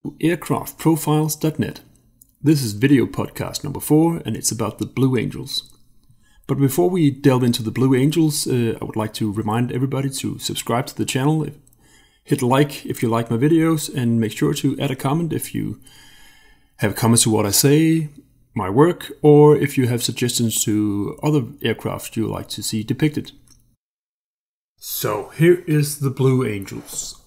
Aircraftprofiles.net. This is video podcast number 4 and it's about the Blue Angels. But before we delve into the Blue Angels, I would like to remind everybody to subscribe to the channel, hit like if you like my videos, and make sure to add a comment if you have comments to what I say, my work, or if you have suggestions to other aircraft you would like to see depicted. So here is the Blue Angels.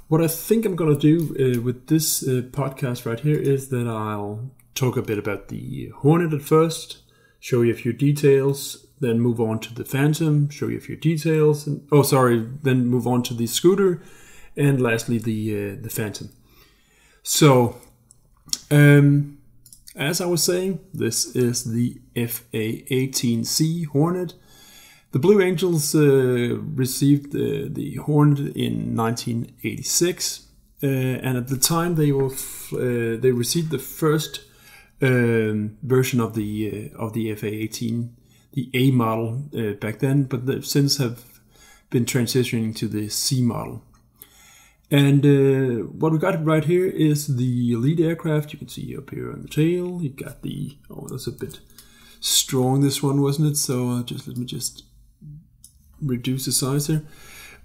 What I think I'm going to do with this podcast right here is that I'll talk a bit about the Hornet at first, show you a few details, then move on to the Phantom, show you a few details, and, then move on to the Scooter, and lastly the Phantom. So, as I was saying, this is the FA-18C Hornet. The Blue Angels received the Hornet in 1986, and at the time they received the first version of the FA-18, the A model back then, but they since have been transitioning to the C model. And what we got right here is the lead aircraft. You can see up here on the tail. You got the that's a bit strong, this one, wasn't it? So let me reduce the size here.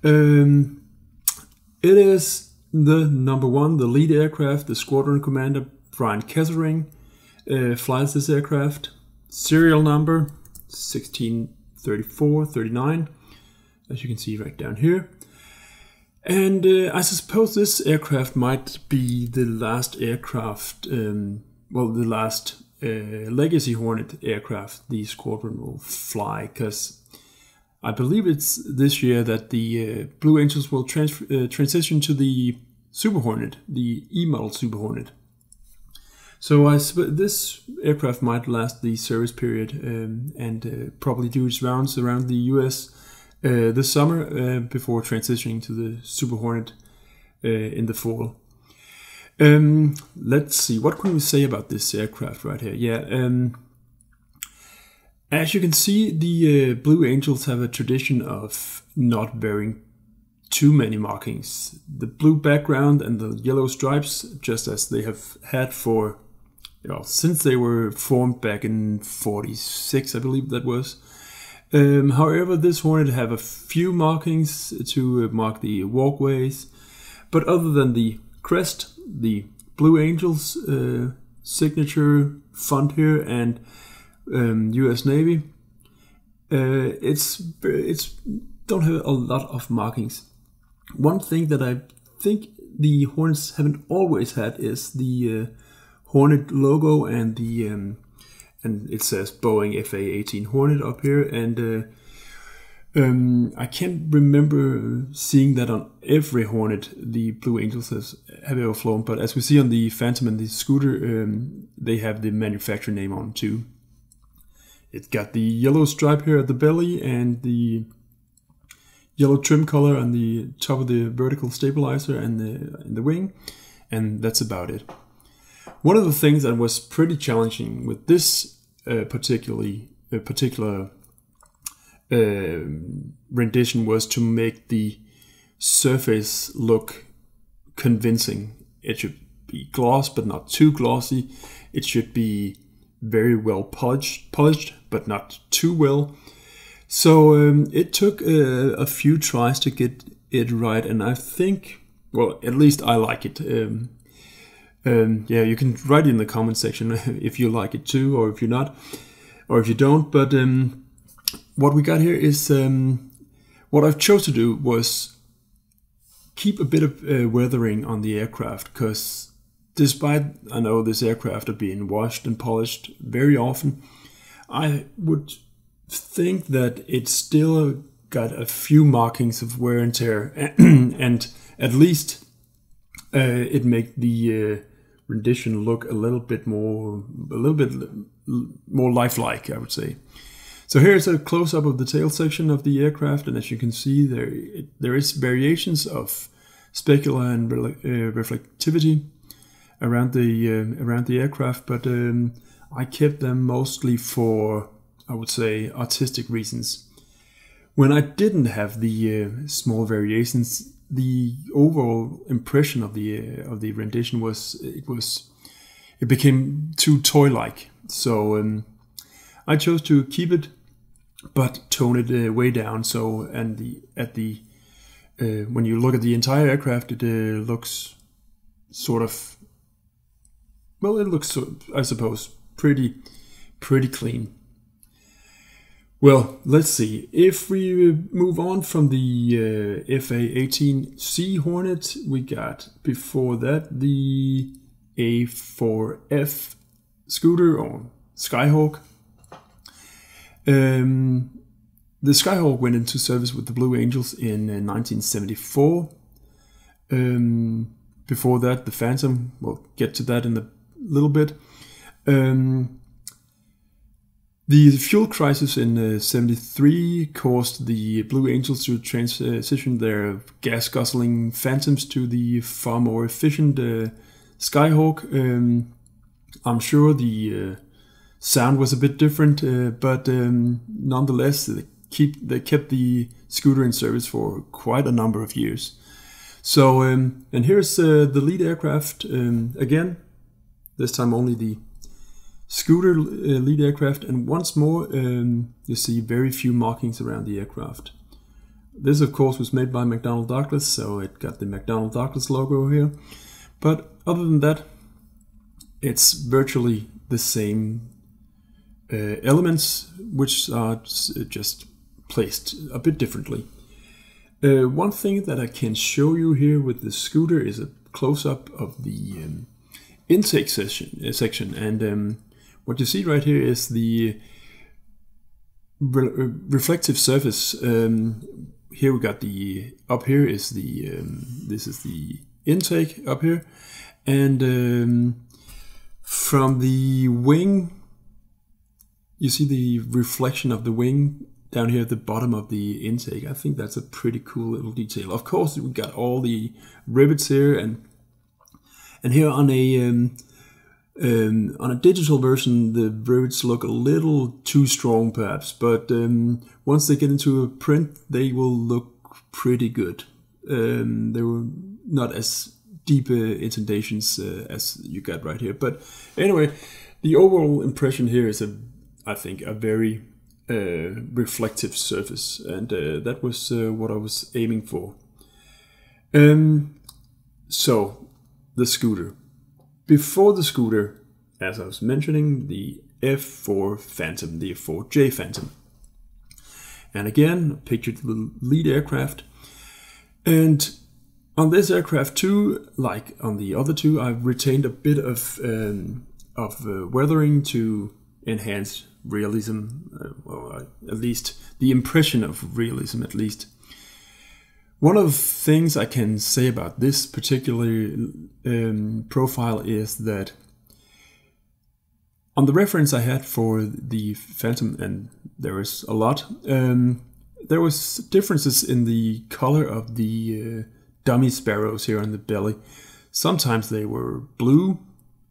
It is the number 1, the lead aircraft. The squadron commander, Brian Kesselring, flies this aircraft. Serial number 163439, as you can see right down here. And I suppose this aircraft might be the last aircraft, the last legacy Hornet aircraft the squadron will fly, because I believe it's this year that the Blue Angels will transition to the Super Hornet, the E-model Super Hornet. So this aircraft might last the service period and probably do its rounds around the US this summer before transitioning to the Super Hornet in the fall. Let's see, what can we say about this aircraft right here? Yeah. As you can see, the Blue Angels have a tradition of not bearing too many markings. The blue background and the yellow stripes, just as they have had for, since they were formed back in 46, I believe that was. However, this Hornet have a few markings to mark the walkways, but other than the crest, the Blue Angels signature font here, and US Navy, it's don't have a lot of markings. One thing that I think the Hornets haven't always had is the Hornet logo and the and it says Boeing FA-18 Hornet up here, and I can't remember seeing that on every Hornet the Blue Angels have ever flown, but as we see on the Phantom and the Scooter, they have the manufacturer name on too. It's got the yellow stripe here at the belly and the yellow trim color on the top of the vertical stabilizer and the wing, and that's about it. One of the things that was pretty challenging with this particular rendition was to make the surface look convincing. It should be gloss, but not too glossy. It should be very well polished, but not too well. So it took a few tries to get it right, and I think, well, at least I like it. Yeah, you can write in the comment section if you like it too, or if you're not, or if you don't. But what we got here is what I've chose to do was keep a bit of weathering on the aircraft, because despite I know this aircraft are being washed and polished very often, I would think that it's still got a few markings of wear and tear, and at least it make the rendition look a little bit more lifelike, I would say. So here's a close-up of the tail section of the aircraft, and as you can see, there is variations of specular and reflectivity around the aircraft, but I kept them mostly for, I would say, artistic reasons. When I didn't have the small variations, the overall impression of the rendition was it became too toy-like. So I chose to keep it, but tone it way down. So when you look at the entire aircraft, it looks sort of, well, it looks, I suppose, pretty clean. Well, let's see. If we move on from the FA-18C Hornet, we got before that the A-4F scooter or Skyhawk. The Skyhawk went into service with the Blue Angels in 1974. Before that, the Phantom. We'll get to that in a little bit. The fuel crisis in 73 caused the Blue Angels to transition their gas-guzzling Phantoms to the far more efficient Skyhawk. I'm sure the sound was a bit different, but nonetheless, they kept the scooter in service for quite a number of years. So, and here's the lead aircraft again. This time only the scooter lead aircraft, and once more you see very few markings around the aircraft. This of course was made by McDonnell Douglas, so it got the McDonnell Douglas logo here, but other than that it's virtually the same elements, which are just placed a bit differently. One thing that I can show you here with the scooter is a close-up of the intake section, and what you see right here is the reflective surface. Here we got the, up here is the, this is the intake up here, and from the wing, you see the reflection of the wing down here at the bottom of the intake. I think that's a pretty cool little detail. Of course, we got all the rivets here, and here on a digital version, the rivets look a little too strong perhaps, but once they get into a print, they will look pretty good. They were not as deep indentations as you got right here. But anyway, the overall impression here is, I think, a very reflective surface, and that was what I was aiming for. So, the scooter. Before the scooter, as I was mentioning, the F-4 Phantom, the F-4j Phantom. And again, pictured the lead aircraft. And on this aircraft too, like on the other two, I've retained a bit of weathering to enhance realism, or at least the impression of realism at least. One of the things I can say about this particular profile is that on the reference I had for the Phantom, and there is a lot, there was differences in the color of the dummy sparrows here on the belly. Sometimes they were blue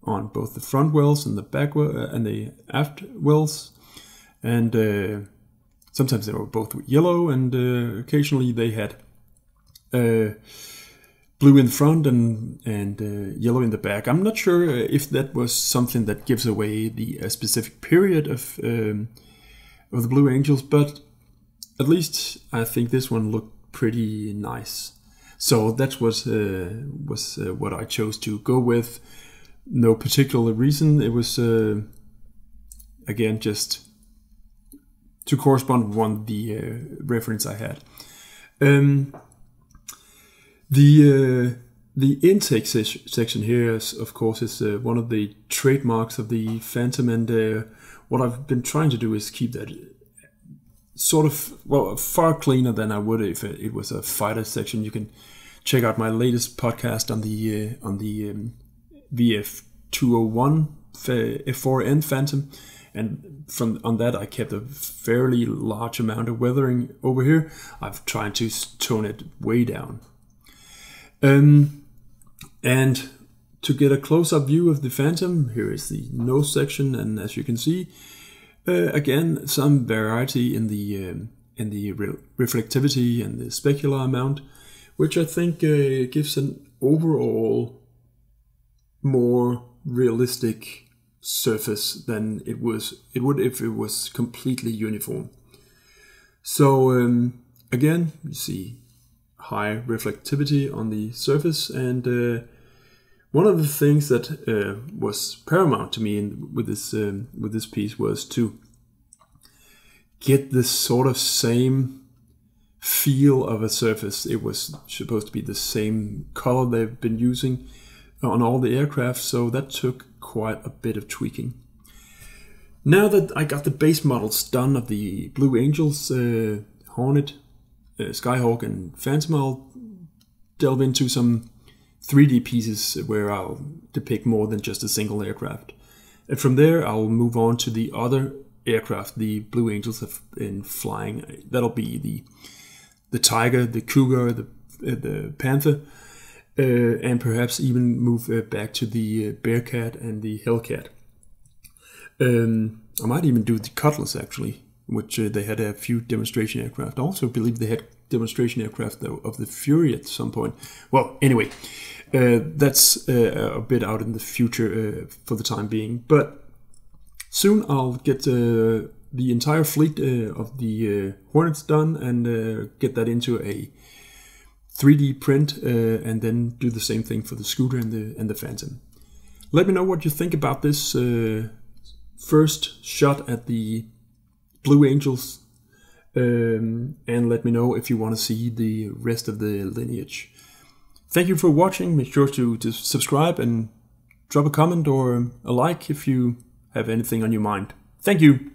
on both the front wells and the back and the aft wells, and sometimes they were both yellow, and occasionally they had blue in front and yellow in the back. I'm not sure if that was something that gives away the specific period of the Blue Angels, but at least I think this one looked pretty nice. So that was what I chose to go with. No particular reason. It was again just to correspond with the reference I had. The intake section here is, of course, is one of the trademarks of the Phantom, and what I've been trying to do is keep that sort of, well, far cleaner than I would if it was a fighter section. You can check out my latest podcast on the VF201 F4N Phantom, and on that I kept a fairly large amount of weathering. Over here I've tried to tone it way down. And to get a close-up view of the Phantom, here is the nose section, and as you can see, again, some variety in the reflectivity and the specular amount. which I think gives an overall more realistic surface than it would if it was completely uniform. So again, you see high reflectivity on the surface, and one of the things that was paramount to me with this piece was to get this sort of same feel of a surface. It was supposed to be the same color they've been using on all the aircraft, so that took quite a bit of tweaking. Now that I got the base models done of the Blue Angels, Hornet, Skyhawk and Phantom, I'll delve into some 3D pieces where I'll depict more than just a single aircraft. And from there I'll move on to the other aircraft the Blue Angels have been flying. That'll be the Tiger, the Cougar, the Panther, and perhaps even move back to the Bearcat and the Hellcat. I might even do the Cutlass actually, which they had a few demonstration aircraft. I also believe they had demonstration aircraft of the Fury at some point. Well, anyway, that's a bit out in the future for the time being. But soon I'll get the entire fleet of the Hornets done and get that into a 3D print, and then do the same thing for the Scooter and the Phantom. Let me know what you think about this first shot at the Blue Angels, and let me know if you want to see the rest of the lineage. Thank you for watching. Make sure to subscribe and drop a comment or a like if you have anything on your mind. Thank you.